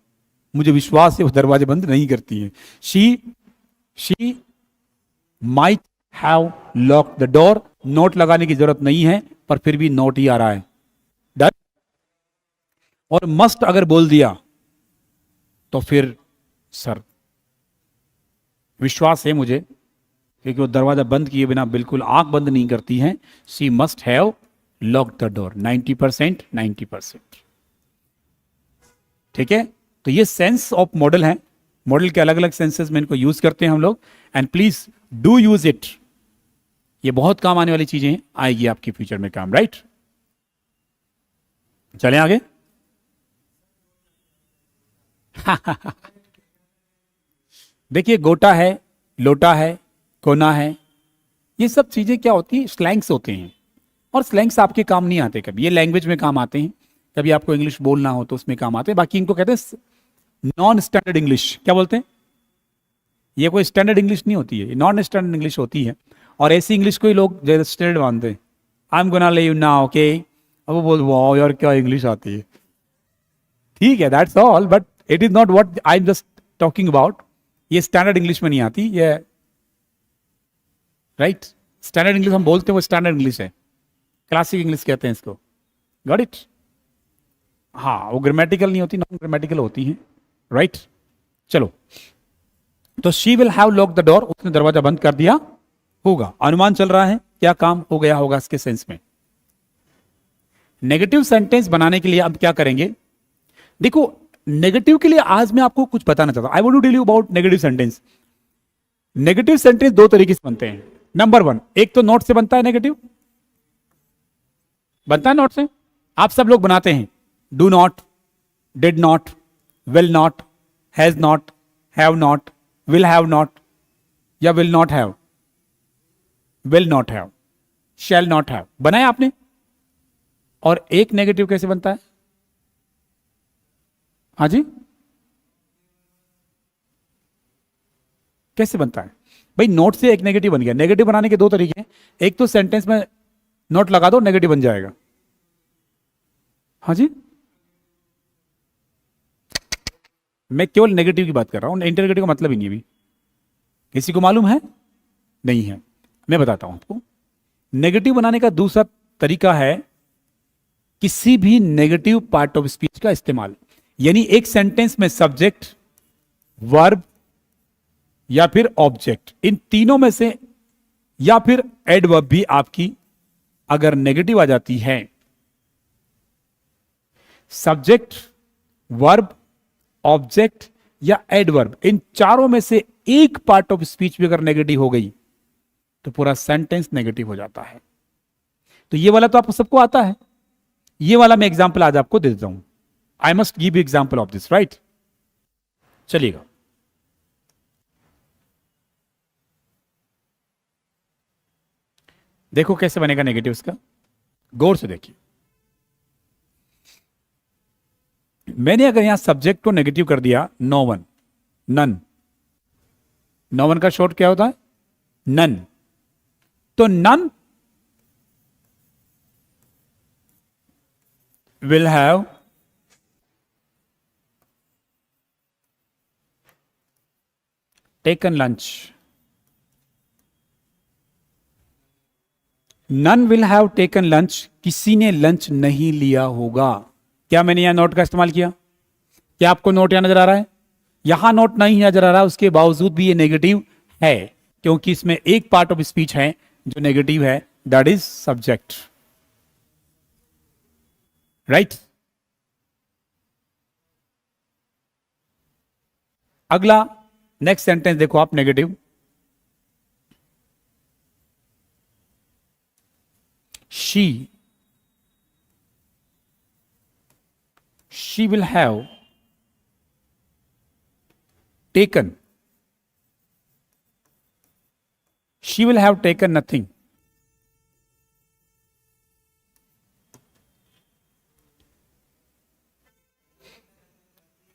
मुझे विश्वास है वो दरवाजे बंद नहीं करती है। She might have locked the door, note लगाने की जरूरत नहीं है, पर फिर भी नोट ही आ रहा है। डन। और मस्ट अगर बोल दिया तो फिर सर विश्वास है मुझे, क्योंकि वो दरवाजा बंद किए बिना बिल्कुल आंख बंद नहीं करती है। She must have locked the door. 90%, 90%। ठीक है, तो ये सेंस ऑफ मॉडल है। मॉडल के अलग अलग सेंसेस में इनको यूज करते हैं हम लोग, and please do use it. ये बहुत काम आने वाली चीजें हैं, आएगी आपकी फ्यूचर में काम, राइट। चलें आगे। देखिए, गोटा है, लोटा है, कोना है, ये सब चीजें क्या होती हैं, स्लैंग्स होते हैं। और स्लैंग्स आपके काम नहीं आते कभी, ये लैंग्वेज में काम आते हैं, कभी आपको इंग्लिश बोलना हो तो उसमें काम आते हैं। बाकी इनको कहते हैं नॉन स्टैंडर्ड इंग्लिश। क्या बोलते हैं? ये कोई स्टैंडर्ड इंग्लिश नहीं होती है, ये नॉन स्टैंडर्ड इंग्लिश होती है। और ऐसी इंग्लिश को ही लोग ज्यादा स्टैंडर्ड मानते हैं। आई एम गोना ले यू नाउ, ओके। अब वो बोल, वाओ यार क्या इंग्लिश आती है। ठीक है, that's all, but it is not what I am just talking about. ये स्टैंडर्ड इंग्लिश में नहीं आती, ये राइट। स्टैंडर्ड इंग्लिश हम बोलते हैं वो स्टैंडर्ड इंग्लिश है, क्लासिक इंग्लिश कहते हैं इसको। Got it? हाँ, वो ग्रामेटिकल नहीं होती, नॉन ग्रामेटिकल होती है, राइट। चलो, तो she will have locked the door, उसने दरवाजा बंद कर दिया होगा। अनुमान चल रहा है क्या काम हो गया होगा इसके सेंस में। नेगेटिव सेंटेंस बनाने के लिए अब क्या करेंगे, देखो नेगेटिव के लिए आज मैं आपको कुछ बताना चाहता हूं। I want to tell you about negative sentence. Negative sentence 2 तरीके से बनते हैं। नंबर 1, एक तो नोट से बनता है, नेगेटिव बनता है नोट से, आप सब लोग बनाते हैं। Do not, did not, will not, has not, have not, will have not, या will not have, will not have, shall not have, बनाया आपने। और एक नेगेटिव कैसे बनता है? हाँ जी, कैसे बनता है भाई? नोट से एक नेगेटिव बन गया। नेगेटिव बनाने के 2 तरीके हैं, एक तो सेंटेंस में नोट लगा दो, नेगेटिव बन जाएगा। हाँ जी, मैं केवल नेगेटिव की बात कर रहा हूं, इंटरगेटिव का मतलब ही नहीं है। अभी किसी को मालूम है? नहीं है। मैं बताता हूं आपको। नेगेटिव बनाने का दूसरा तरीका है किसी भी नेगेटिव पार्ट ऑफ स्पीच का इस्तेमाल। यानी एक सेंटेंस में सब्जेक्ट, वर्ब या फिर ऑब्जेक्ट, इन तीनों में से, या फिर एडवर्ब भी आपकी अगर नेगेटिव आ जाती है, सब्जेक्ट, वर्ब, ऑब्जेक्ट या एडवर्ब, इन चारों में से एक पार्ट ऑफ स्पीच भी अगर नेगेटिव हो गई तो पूरा सेंटेंस नेगेटिव हो जाता है। तो ये वाला तो आपको सबको आता है। ये वाला मैं एग्जांपल आज आपको दे देता हूं। I must give you example of this, right? चलिएगा, देखो कैसे बनेगा नेगेटिव इसका, गौर से देखिए। मैंने अगर यहां सब्जेक्ट को नेगेटिव कर दिया, no one, none. No one का शॉर्ट क्या होता है? नन। तो none will have taken lunch. None will have taken lunch. किसी ने लंच नहीं लिया होगा। क्या मैंने यहां नोट का इस्तेमाल किया? क्या आपको नोट यहां नजर आ रहा है? यहां नोट नहीं नजर आ रहा, उसके बावजूद भी ये नेगेटिव है, क्योंकि इसमें एक पार्ट ऑफ स्पीच है जो नेगेटिव है, दैट इज सब्जेक्ट, राइट? अगला नेक्स्ट सेंटेंस देखो आप, negative. she will have taken, she will have taken nothing.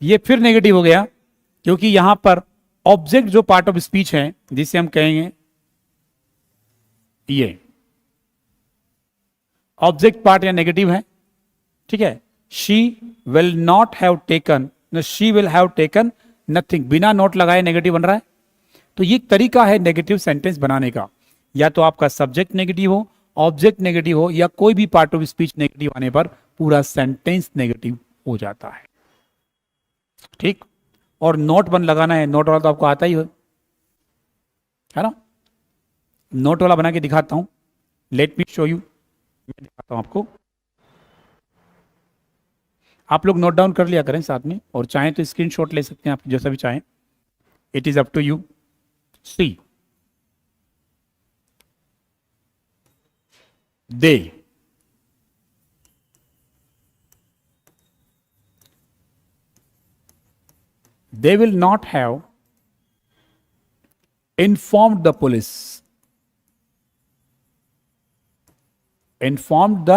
ये फिर नेगेटिव हो गया, क्योंकि यहां पर ऑब्जेक्ट जो पार्ट ऑफ स्पीच है, जिसे हम कहेंगे ये ऑब्जेक्ट पार्ट या नेगेटिव है, ठीक है। She will not have taken, she will have taken nothing, बिना नोट लगाए नेगेटिव बन रहा है। तो ये तरीका है नेगेटिव सेंटेंस बनाने का, या तो आपका सब्जेक्ट नेगेटिव हो, ऑब्जेक्ट नेगेटिव हो, या कोई भी पार्ट ऑफ स्पीच नेगेटिव आने पर पूरा सेंटेंस नेगेटिव हो जाता है, ठीक। और नोट बन लगाना है, नोट वाला तो आपको आता ही है ना। नोट वाला बना के दिखाता हूं, लेट मी शो यू, मैं दिखाता हूं आपको। आप लोग नोट डाउन कर लिया करें साथ में, और चाहें तो स्क्रीनशॉट ले सकते हैं आप, जैसा भी चाहें, it is up to you. See, they will not have informed the police, informed the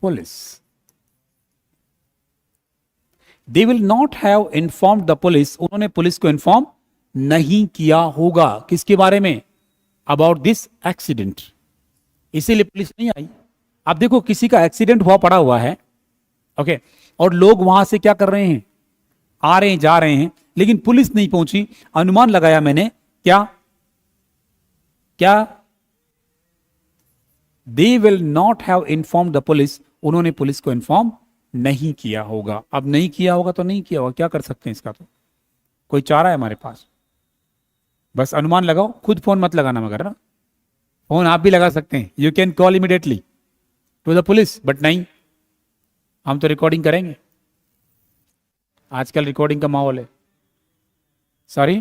police, they will not have informed the police, उन्होंने पुलिस को इन्फॉर्म नहीं किया होगा, किसके बारे में? अबाउट दिस एक्सीडेंट, इसीलिए पुलिस नहीं आई। अब देखो, किसी का एक्सीडेंट हुआ पड़ा हुआ है, ओके, और लोग वहां से क्या कर रहे हैं, आ रहे हैं, जा रहे हैं, लेकिन पुलिस नहीं पहुंची। अनुमान लगाया मैंने, क्या क्या they will not have inform the police, उन्होंने पुलिस को इन्फॉर्म नहीं किया होगा। अब नहीं किया होगा तो नहीं किया होगा, क्या कर सकते हैं इसका? तो कोई चारा है हमारे पास? बस अनुमान लगाओ, खुद फोन मत लगाना मगर ना, फोन आप भी लगा सकते हैं, you can call immediately to the police, but नहीं, हम तो रिकॉर्डिंग करेंगे, आजकल रिकॉर्डिंग का माहौल है। सॉरी,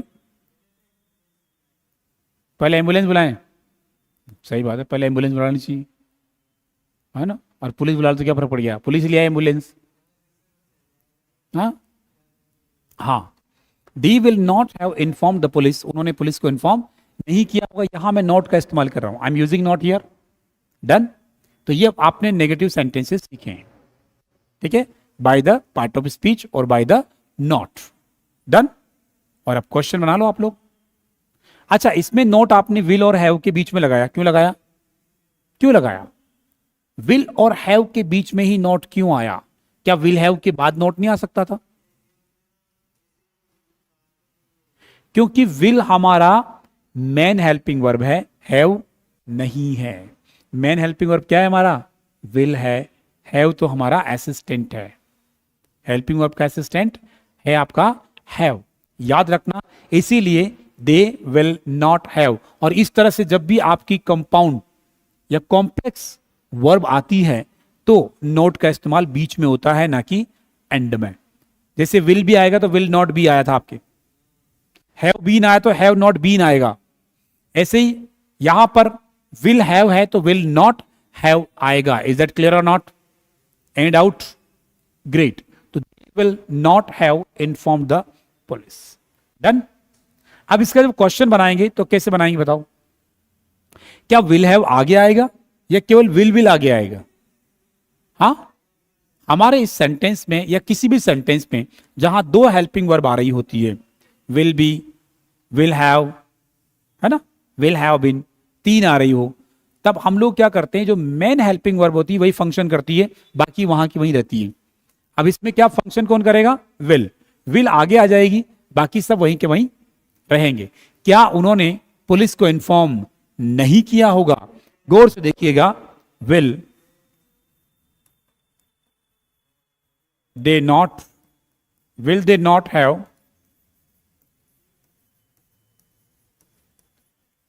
पहले एम्बुलेंस बुलाएं, सही बात है, पहले एम्बुलेंस बुलानी चाहिए, है ना। और पुलिस बुला तो क्या फर्क पड़ गया, पुलिस लिया एम्बुलेंस। हाँ, they will not have inform the police, उन्होंने पुलिस को इन्फॉर्म नहीं किया होगा। यहां मैं नोट का इस्तेमाल कर रहा हूं, I am using not here, done. तो ये आपने नेगेटिव सेंटेंसेस सीखे हैं, ठीक है, by the part of speech और बाय द नॉट, डन। और अब क्वेश्चन बना लो आप लोग। अच्छा, इसमें नोट आपने विल और हैव के बीच में लगाया, क्यों लगाया? क्यों लगाया? विल और हैव के बीच में ही नोट क्यों आया? क्या विल हैव के बाद नोट नहीं आ सकता था? क्योंकि विल हमारा मैन हेल्पिंग वर्ब है, हैव नहीं है। मैन हेल्पिंग वर्ब क्या है हमारा? विल है। हैव तो हमारा असिस्टेंट है। हेल्पिंग वर्ब का असिस्टेंट है आपका हैव, याद रखना। इसीलिए दे विल नॉट हैव। और इस तरह से जब भी आपकी कंपाउंड या कॉम्प्लेक्स वर्ब आती है तो नोट का इस्तेमाल बीच में होता है, ना कि एंड में। जैसे विल भी आएगा तो विल नॉट भी आया था आपके, हैव बीन आया तो हैव नॉट बीन आएगा। ऐसे ही यहां पर विल हैव है तो विल नॉट हैव आएगा। इज दैट क्लियर और नॉट? Any doubt? ग्रेट। तो will not have inform the police. Done. अब इसका जब क्वेश्चन बनाएंगे तो कैसे बनाएंगे बताओ? क्या विल हैव आगे आएगा या केवल विल आगे आएगा? हाँ, हमारे इस सेंटेंस में या किसी भी सेंटेंस में जहां दो हेल्पिंग वर्ब आ रही होती है, विल बी, विल हैव, है ना, विल हैव बीन, तीन आ रही हो, तब हम लोग क्या करते हैं, जो मेन हेल्पिंग वर्ब होती है वही फंक्शन करती है, बाकी वहां की वहीं रहती है। अब इसमें क्या फंक्शन कौन करेगा? विल। विल आगे आ जाएगी, बाकी सब वहीं के वहीं रहेंगे। क्या उन्होंने पुलिस को इन्फॉर्म नहीं किया होगा? गौर से देखिएगा, will they not, will they not have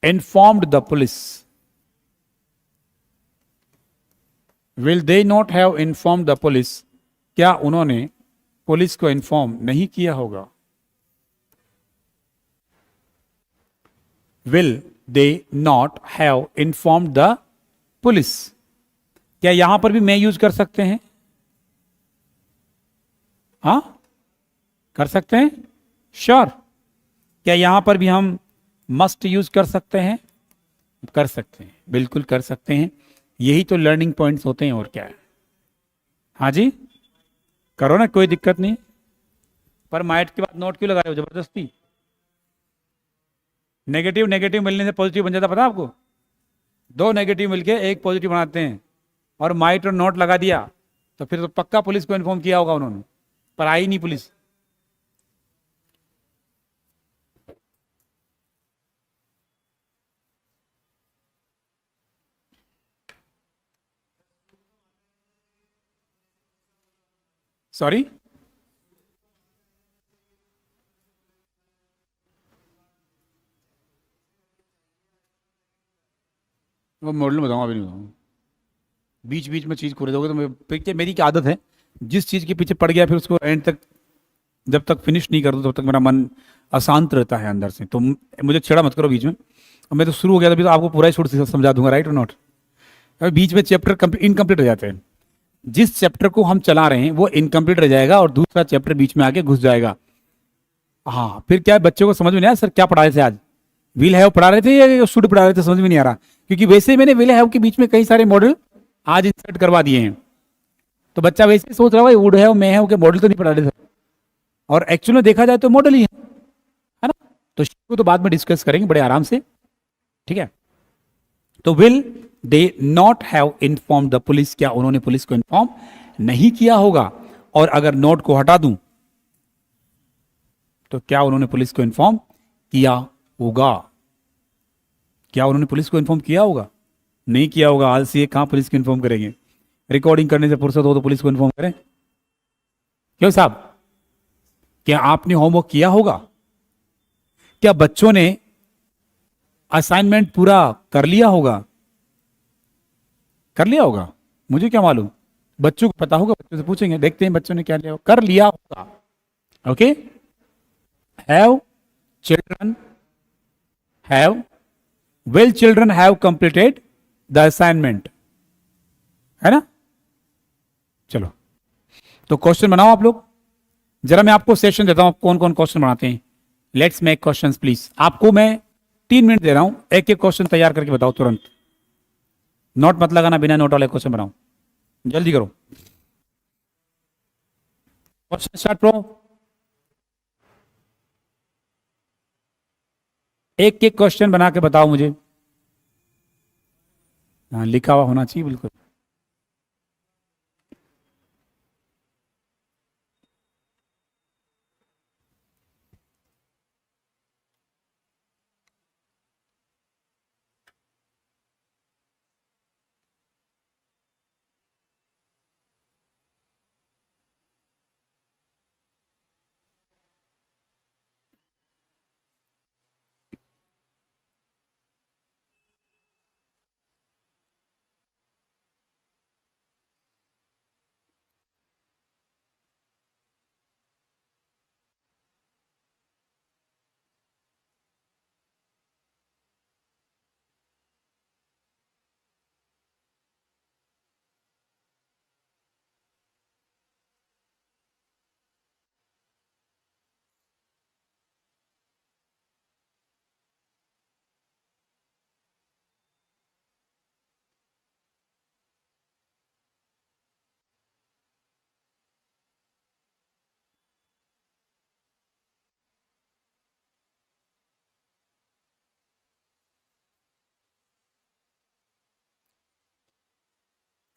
informed the police? Will they not have informed the police? क्या उन्होंने पुलिस को इन्फॉर्म नहीं किया होगा? Will they not have informed the police? क्या यहां पर भी मैं यूज कर सकते हैं? हाँ, कर सकते हैं, श्योर। क्या यहां पर भी हम मस्ट यूज कर सकते हैं? कर सकते हैं, बिल्कुल कर सकते हैं। यही तो लर्निंग पॉइंट्स होते हैं, और क्या है। हाँ जी, करो ना, कोई दिक्कत नहीं। पर माइट के बाद नोट क्यों लगा रहे हो जबरदस्ती? नेगेटिव नेगेटिव मिलने से पॉजिटिव बन जाता, पता आपको? दो नेगेटिव मिलके एक पॉजिटिव बनाते हैं, और माइट और नोट लगा दिया तो फिर तो पक्का पुलिस को इन्फॉर्म किया होगा उन्होंने, पर आई नहीं पुलिस। सॉरी, वो मॉडल बताऊंगा, अभी नहीं बताऊंगा। बीच बीच में चीज खोले दोगे तो मेरी क्या आदत है, जिस चीज के पीछे पड़ गया फिर उसको एंड तक जब तक फिनिश नहीं कर दो तब तक मेरा मन अशांत रहता है अंदर से। तो मुझे छेड़ा मत करो बीच में। और मैं तो शुरू हो गया तभी तो आपको पूरा ही छोड़ समझा दूंगा, राइट और नॉट? बीच में चैप्टर इनकम्प्लीट हो जाते हैं। जिस चैप्टर को हम चला रहे हैं वो इनकम्प्लीट रह जाएगा और दूसरा चैप्टर बीच में आके घुस जाएगा। हाँ, फिर क्या है, बच्चों को समझ में नहीं आया सर क्या पढ़ा रहे थे आज, विल हैव पढ़ा रहे थे या शुड पढ़ा रहे थे, समझ में नहीं आ रहा। क्योंकि वैसे मैंने विल हैव के बीच में कई सारे मॉडल आज इंसर्ट करवा दिए हैं, तो बच्चा वैसे ही सोच रहा है वुड हैव, मे हैव के मॉडल तो नहीं पढ़ा रहे थे, और एक्चुअल में देखा जाए तो मॉडल ही है ना। तो इसको तो बाद में डिस्कस करेंगे बड़े आराम से, ठीक है। तो will they not have inform the police, क्या उन्होंने पुलिस को इन्फॉर्म नहीं किया होगा? और अगर नोट को हटा दूं तो क्या उन्होंने पुलिस को इन्फॉर्म किया होगा? क्या उन्होंने पुलिस को इन्फॉर्म किया होगा? नहीं किया होगा। आलसी है, कहां पुलिस को इन्फॉर्म करेंगे? रिकॉर्डिंग करने से फुर्सत हो तो पुलिस को इन्फॉर्म करें। क्यों साहब, क्या आपने होमवर्क किया होगा? क्या बच्चों ने असाइनमेंट पूरा कर लिया होगा? कर लिया होगा, मुझे क्या मालूम, बच्चों को पता होगा, बच्चों से पूछेंगे, देखते हैं बच्चों ने क्या लिया, कर लिया होगा। Okay, have children have, will children have completed the assignment, है ना। चलो, तो क्वेश्चन बनाओ आप लोग। जरा मैं आपको सेशन देता हूं कौन कौन क्वेश्चन बनाते हैं। Let's make questions please. आपको मैं 3 मिनट दे रहा हूं, एक एक क्वेश्चन तैयार करके बताओ तुरंत। नोट मत लगाना, बिना नोट वाले क्वेश्चन बनाओ, जल्दी करो। क्वेश्चन स्टार्ट करो, एक एक क्वेश्चन बना के बताओ मुझे। हाँ, लिखा हुआ होना चाहिए बिल्कुल।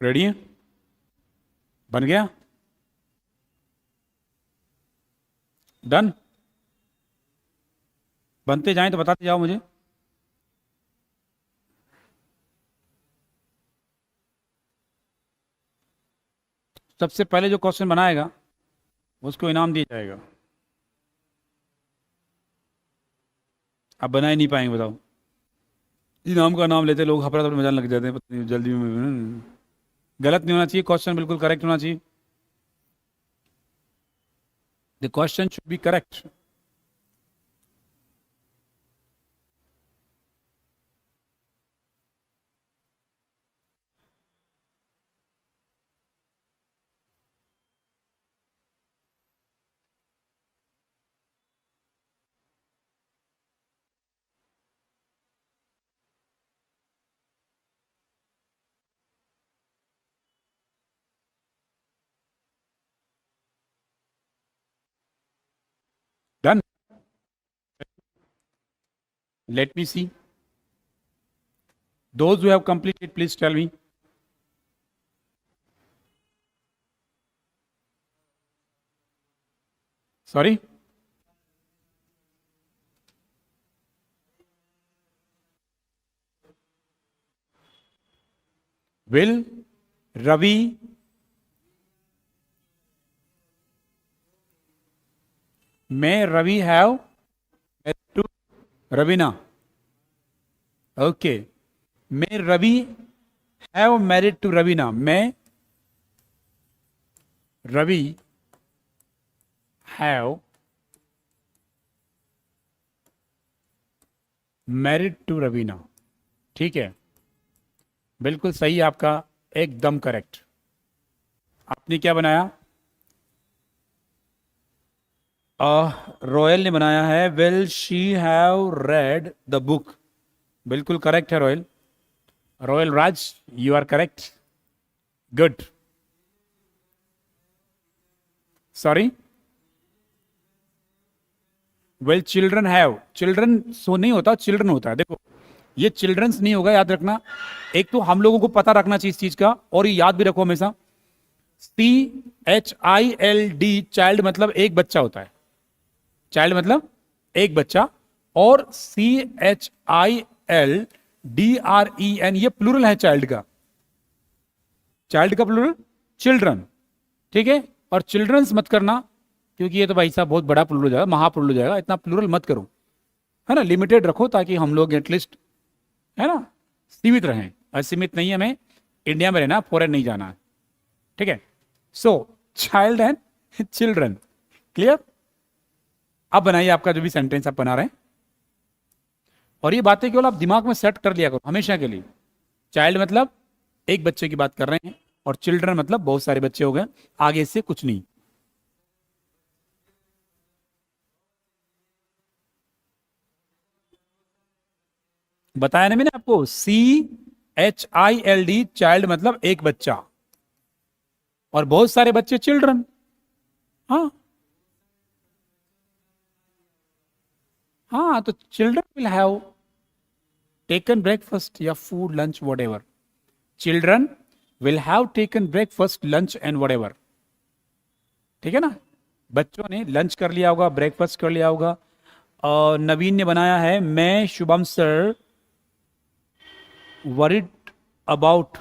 रेडी है? बन गया? डन? बनते जाएं तो बताते जाओ मुझे। सबसे पहले जो क्वेश्चन बनाएगा उसको इनाम दिया जाएगा। अब बना ही नहीं पाएंगे, बताओ। इनाम का नाम लेते लोग हफड़ा तफड़ी मजाक लग जाते हैं, पता नहीं जल्दी में। गलत नहीं होना चाहिए, क्वेश्चन बिल्कुल करेक्ट होना चाहिए। The question should be correct. Done? Let me see those who have completed, please tell me. Sorry? Will Ravi may Ravi have married to Ravina? Okay. May Ravi have married to Ravina? May Ravi have married to Ravina? ठीक है, बिल्कुल सही आपका, एकदम correct. आपने क्या बनाया? Royal ने बनाया है will she have read the book. बिल्कुल करेक्ट है Royal. Royal Raj, you are correct. Good. Sorry, well children have, children so नहीं होता, चिल्ड्रन होता है। देखो ये चिल्ड्रंस नहीं होगा, याद रखना। एक तो हम लोगों को पता रखना चाहिए इस चीज का, और ये याद भी रखो हमेशा, CHILD, चाइल्ड मतलब एक बच्चा होता है। चाइल्ड मतलब एक बच्चा, और CHILDREN ये प्लूरल है चाइल्ड का। चाइल्ड का प्लूरल चिल्ड्रन, ठीक है। और चिल्ड्रंस मत करना, क्योंकि ये तो भाई साहब बहुत बड़ा प्लूरल हो जाएगा, महाप्लूरल हो जाएगा। इतना प्लूरल मत करो, है ना, लिमिटेड रखो, ताकि हम लोग एटलीस्ट, है ना, सीमित रहें। असीमित नहीं, हमें इंडिया में रहना, फॉरेन नहीं जाना है, ठीक है। सो चाइल्ड एंड चिल्ड्रन, क्लियर? अब बनाइए आपका जो भी सेंटेंस आप बना रहे हैं, और ये बातें केवल आप दिमाग में सेट कर लिया करो हमेशा के लिए। चाइल्ड मतलब एक बच्चे की बात कर रहे हैं, और चिल्ड्रन मतलब बहुत सारे बच्चे हो गए, आगे इससे कुछ नहीं। बताया ना मैंने आपको, CHILD, चाइल्ड मतलब एक बच्चा, और बहुत सारे बच्चे चिल्ड्रन। हाँ हाँ, तो children will have taken breakfast या food, lunch, whatever. Children will have taken breakfast, lunch and whatever, ठीक है ना। बच्चों ने लंच कर लिया होगा, ब्रेकफास्ट कर लिया होगा। और नवीन ने बनाया है, मैं Shubham sir worried about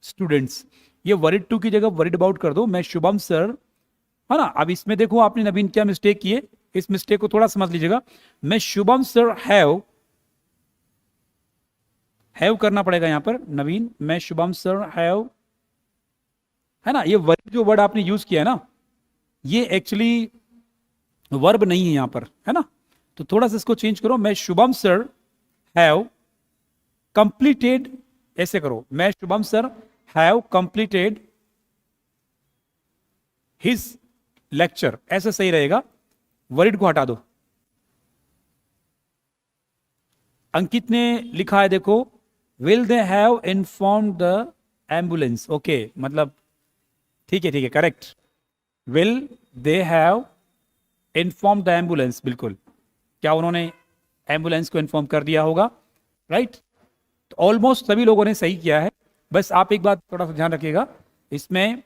students. ये वरिड टू की जगह वरिड अबाउट कर दो, मैं शुभम सर, है ना। अब इसमें देखो आपने नवीन क्या मिस्टेक की है, इस मिस्टेक को थोड़ा समझ लीजिएगा। मैं शुभम सर हैव करना पड़ेगा यहां पर नवीन, मैं शुभम सर हैव, है ना। ये वर्ब जो वर्ड आपने यूज किया है ना, ये एक्चुअली वर्ब नहीं है यहां पर, है ना। तो थोड़ा सा इसको चेंज करो, मैं शुभम सर हैव कंप्लीटेड, ऐसे करो, मैं Shubham sir have completed his lecture, ऐसा सही रहेगा। वर्ड को हटा दो। अंकित ने लिखा है, देखो, will they have inform the ambulance. Okay, मतलब ठीक है, correct. Will they have inform the ambulance, बिल्कुल। क्या उन्होंने एम्बुलेंस को इन्फॉर्म कर दिया होगा, राइट। तो ऑलमोस्ट सभी लोगों ने सही किया है। बस आप एक बात थोड़ा सा ध्यान रखिएगा, इसमें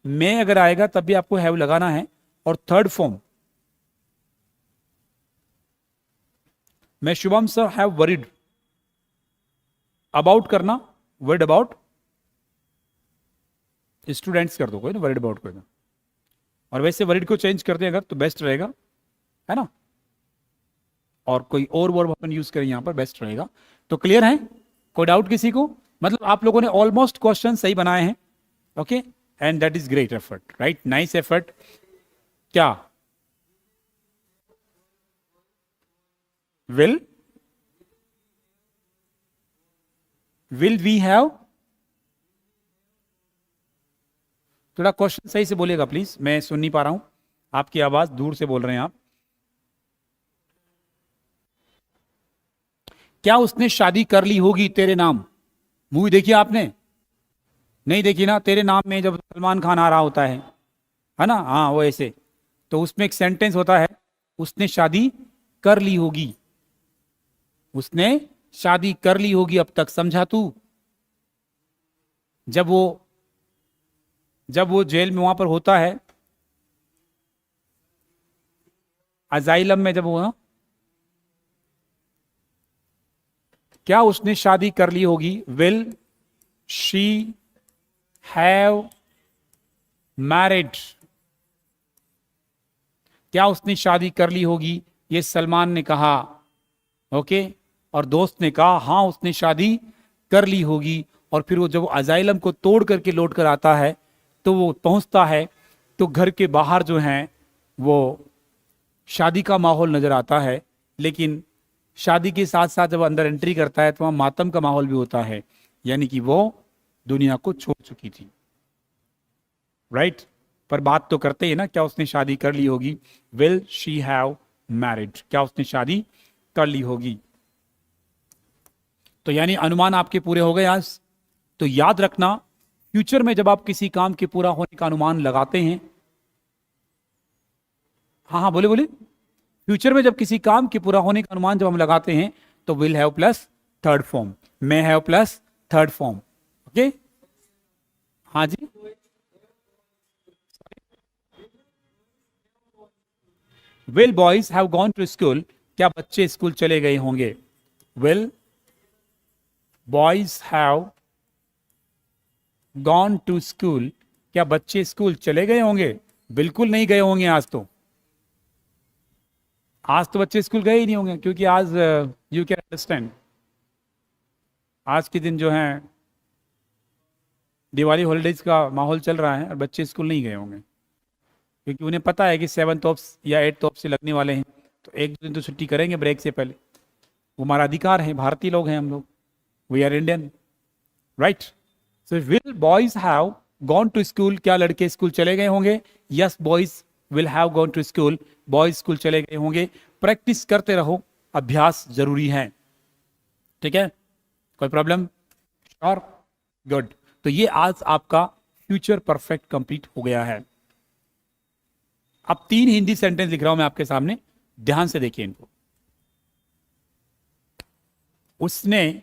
मैं अगर आएगा तब भी आपको हैव लगाना है। और थर्ड फॉर्म मैं Shubham sir have worried, about करना, वर्ड अबाउट स्टूडेंट्स कर दो, कोई ना वरीड अबाउट कर दो। और वैसे वरीड को चेंज कर दें अगर तो बेस्ट रहेगा, है ना, और कोई और वर्ब अपन यूज करें यहां पर बेस्ट रहेगा। तो क्लियर है, कोई डाउट किसी को? मतलब आप लोगों ने ऑलमोस्ट क्वेश्चन सही बनाए हैं, okay, and that is great effort, right, nice effort. क्या विल वी हैव, थोड़ा क्वेश्चन सही से बोलिएगा प्लीज, मैं सुन नहीं पा रहा हूं, आपकी आवाज दूर से बोल रहे हैं आप। क्या उसने शादी कर ली होगी तेरे नाम? मूवी देखी आपने? नहीं देखी ना? तेरे नाम में जब सलमान खान आ रहा होता है ना, हाँ वो ऐसे, तो उसमें एक सेंटेंस होता है, उसने शादी कर ली होगी, उसने शादी कर ली होगी अब तक, समझा तू? जब वो जेल में वहां पर होता है, अजाइलम में जब वो, क्या उसने शादी कर ली होगी? विल शी हैव मैरिड, क्या उसने शादी कर ली होगी? ये सलमान ने कहा, ओके, और दोस्त ने कहा हाँ उसने शादी कर ली होगी। और फिर वो जब अजाइलम को तोड़ करके लौट कर आता है तो वो पहुंचता है तो घर के बाहर जो है वो शादी का माहौल नजर आता है, लेकिन शादी के साथ साथ जब अंदर एंट्री करता है तो वहां मातम का माहौल भी होता है, यानी कि वो दुनिया को छोड़ चुकी थी, राइट। पर बात तो करते हैं ना, क्या उसने शादी कर ली होगी? विल शी हैव मैरिड, क्या उसने शादी कर ली होगी? तो यानी अनुमान आपके पूरे हो गए आज। तो याद रखना, फ्यूचर में जब आप किसी काम के पूरा होने का अनुमान लगाते हैं, हाँ बोले बोले, फ्यूचर में जब किसी काम के पूरा होने का अनुमान जब हम लगाते हैं तो will have plus third form, may have plus third form, okay. हाँ जी, will boys have gone to school, क्या बच्चे स्कूल चले गए होंगे? Will boys have gone to school, क्या बच्चे स्कूल चले गए होंगे? बिल्कुल नहीं गए होंगे आज तो बच्चे स्कूल गए ही नहीं होंगे, क्योंकि आज यू कैन अंडरस्टैंड, आज के दिन जो है दिवाली हॉलीडेज का माहौल चल रहा है और बच्चे स्कूल नहीं गए होंगे, क्योंकि उन्हें पता है कि 7th ऑफ या 8th ऑफ से लगने वाले हैं, तो एक दो दिन तो छुट्टी करेंगे ब्रेक से पहले, वो हमारा अधिकार है, भारतीय लोग हैं हम लोग, we are Indian, right. So will boys have gone to school, क्या लड़के स्कूल चले गए होंगे? Yes boys will have gone to school, boys school चले गए होंगे। प्रैक्टिस करते रहो, अभ्यास जरूरी है, ठीक है, कोई प्रॉब्लम? Sure, good. तो ये आज आपका फ्यूचर परफेक्ट कंप्लीट हो गया है। अब 3 हिंदी सेंटेंस लिख रहा हूं मैं आपके सामने, ध्यान से देखिए इनको। उसने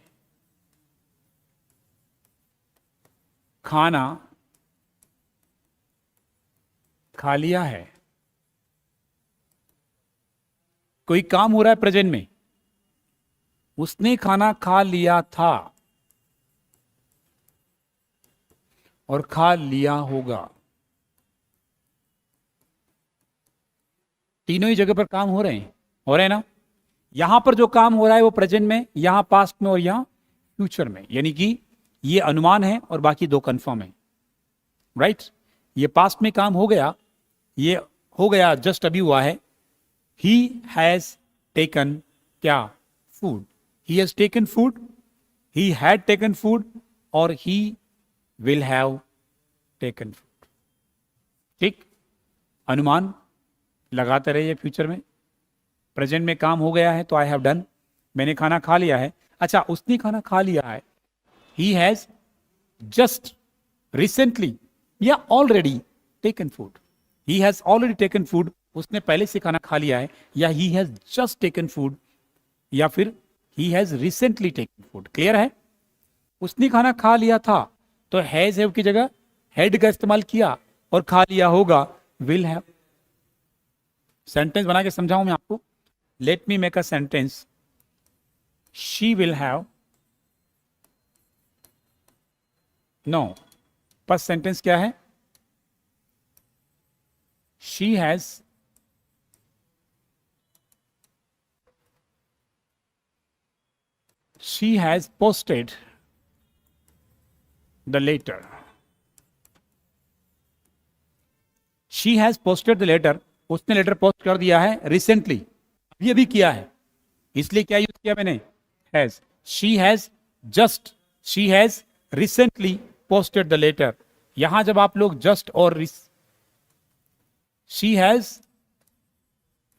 खाना खा लिया है, कोई काम हो रहा है प्रेजेंट में, उसने खाना खा लिया था और खा लिया होगा, तीनों ही जगह पर काम हो रहे हैं ना। यहां पर जो काम हो रहा है वो प्रेजेंट में, यहां पास्ट में और यहां फ्यूचर में, यानी कि ये अनुमान है और बाकी 2 कंफर्म है, राइट। ये पास्ट में काम हो गया, ये हो गया, जस्ट अभी हुआ है। ही हैज टेकन क्या? Food, he has taken food, he had taken food और he will have taken food, ठीक। अनुमान लगाते रहिए फ्यूचर में। प्रेजेंट में काम हो गया है तो आई हैव डन, मैंने खाना खा लिया है। अच्छा, उसने खाना खा लिया है, ही हैज जस्ट रिसेंटली या already taken food, he has already taken food, उसने पहले से खाना खा लिया है, या he has just taken food, या फिर he has recently taken food. Clear है? उसने खाना खा लिया था तो हैज हैव की जगह हैड का इस्तेमाल किया और खा लिया होगा विल हैव। सेंटेंस बना के समझाऊं मैं आपको। Let me make a sentence, she will have, no, first sentence क्या है, she has posted the letter. She has posted the letter. उसने लेटर पोस्ट कर दिया है रिसेंटली, अभी अभी किया है, इसलिए क्या यूज किया मैंने, has. She has recently posted the letter. यहां जब आप लोग जस्ट और she has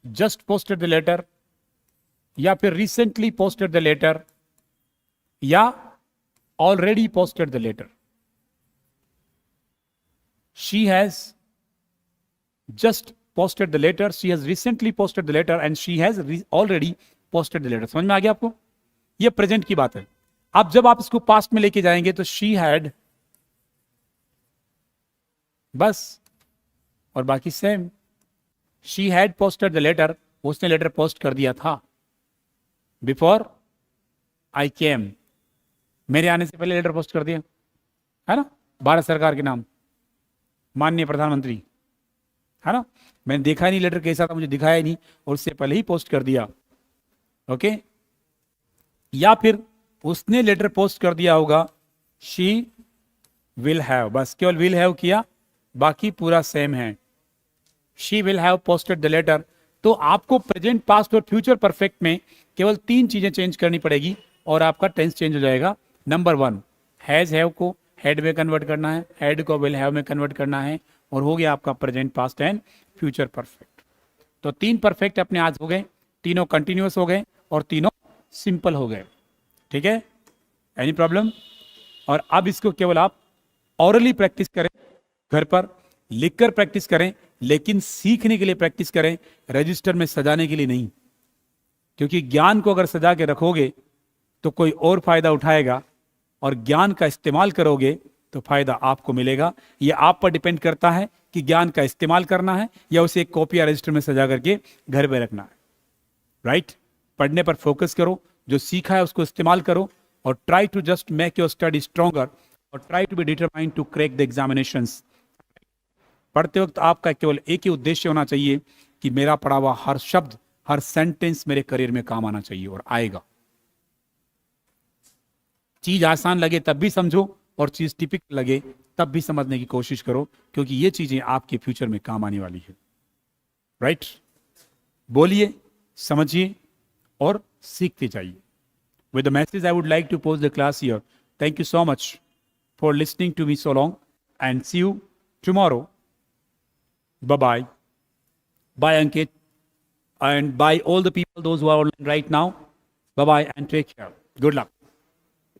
just posted the letter या फिर रिसेंटली पोस्टेड द लेटर या already posted the letter, she has just posted the letter, she has recently posted the letter and she has already posted the letter। समझ में आ गया आपको? ये present की बात है। अब जब आप इसको पास्ट में लेके जाएंगे तो she had, बस, और बाकी same. she had posted the letter, उसने लेटर पोस्ट कर दिया था बिफोर आई केम, मेरे आने से पहले लेटर पोस्ट कर दिया है ना, भारत सरकार के नाम, माननीय प्रधानमंत्री, है ना। मैंने देखा नहीं लेटर कैसा था, मुझे दिखाया नहीं, और उससे पहले ही पोस्ट कर दिया। ओके, या फिर उसने लेटर पोस्ट कर दिया होगा शी विल हैव, बस केवल विल हैव किया, बाकी पूरा सेम है। She will have posted the letter. तो आपको प्रेजेंट, पास्ट और फ्यूचर परफेक्ट में केवल 3 चीजें चेंज करनी पड़ेगी और आपका टेंस चेंज हो जाएगा। नंबर 1, हैज हैव को हैड में कन्वर्ट करना है, हैड को विल हैव में कन्वर्ट करना है, और हो गया आपका present, past and future perfect. तो 3 परफेक्ट अपने आज हो गए, तीनों कंटिन्यूअस हो गए और तीनों सिंपल हो गए। ठीक है, एनी प्रॉब्लम? और अब इसको केवल आप ऑरली प्रैक्टिस करें, घर पर लिखकर प्रैक्टिस करें, लेकिन सीखने के लिए प्रैक्टिस करें, रजिस्टर में सजाने के लिए नहीं। क्योंकि ज्ञान को अगर सजा के रखोगे तो कोई और फायदा उठाएगा, और ज्ञान का इस्तेमाल करोगे तो फायदा आपको मिलेगा। यह आप पर डिपेंड करता है कि ज्ञान का इस्तेमाल करना है या उसे एक कॉपी या रजिस्टर में सजा करके घर पे रखना है। राइट? पढ़ने पर फोकस करो, जो सीखा है उसको इस्तेमाल करो, और try to just make your study stronger, और try to be determined to crack the examinations. पढ़ते वक्त आपका केवल एक ही उद्देश्य होना चाहिए कि मेरा पढ़ा हुआ हर शब्द, हर सेंटेंस मेरे करियर में काम आना चाहिए, और आएगा। चीज आसान लगे तब भी समझो, और चीज टिपिकल लगे तब भी समझने की कोशिश करो, क्योंकि ये चीजें आपके फ्यूचर में काम आने वाली है। राइट? बोलिए, समझिए और सीखते जाइए। With the message I would like to pause the class here. Thank you so much for listening to me so long, and see you tomorrow. Bye bye. Bye Ankit, and by all the people those who are online right now. Bye bye and take care. Good luck.